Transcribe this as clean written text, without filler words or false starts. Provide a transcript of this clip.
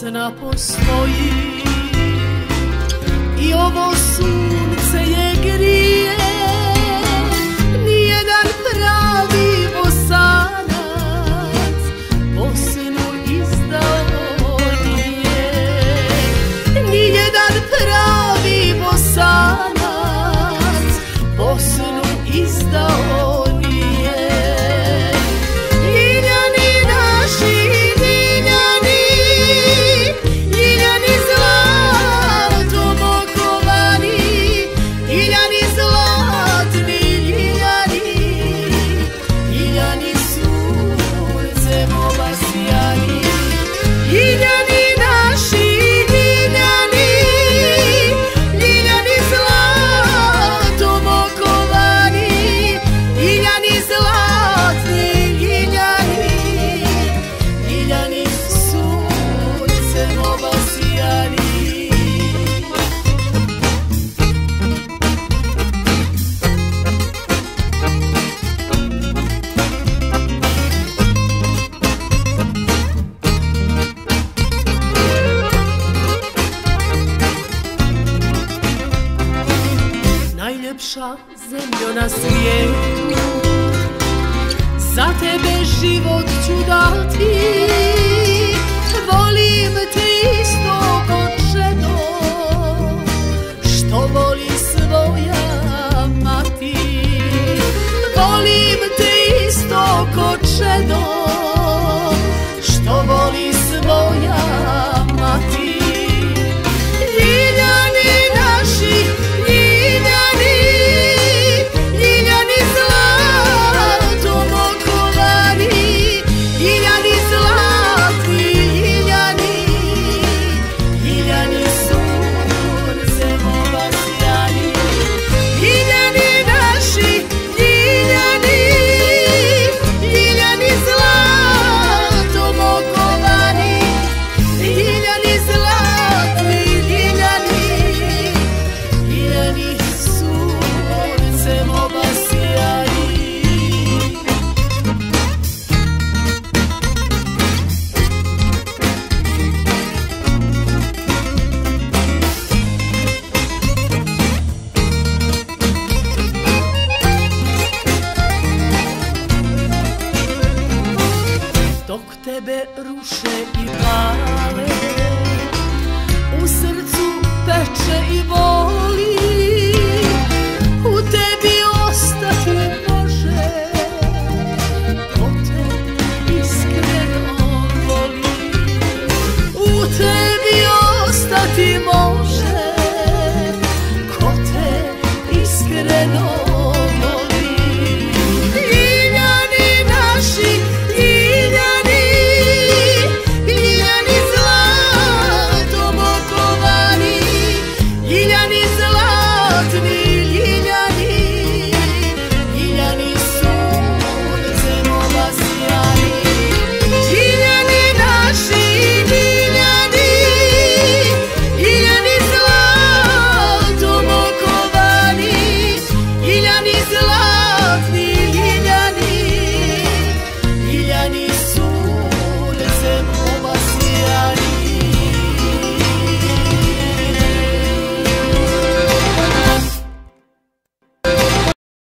sna postoji i ovo sunce je grije. Nijedan pravi bosanac po snu izdao nije. Nijedan pravi bosanac po snu izdao nije. Ljiljani naši, ljiljani, ljiljani zlatom okovani, ljiljani zlatni, ljiljani, ljiljani suncem obasjani. Ljiljani naši, ljiljani, ljiljani zlatom okovani, ljiljani zlatni, ljiljani, ljiljani suncem obasjani. Najljepša zemljo na svijetu, za tebe život ću dati. Volim te isto ko ženo, što voli svoja mati. Volim te isto ko ženo, što voli svoja mati. Ljiljani naši, ljiljani, ljiljani zlatom okovani, ljiljani zlatni, ljiljani, ljiljani suncem obasjani. Ljiljani naši, ljiljani, ljiljani zlatom okovani, ljiljani zlatni, ljiljani, ljiljani suncem obasjani. Dok tebe ruše i pale,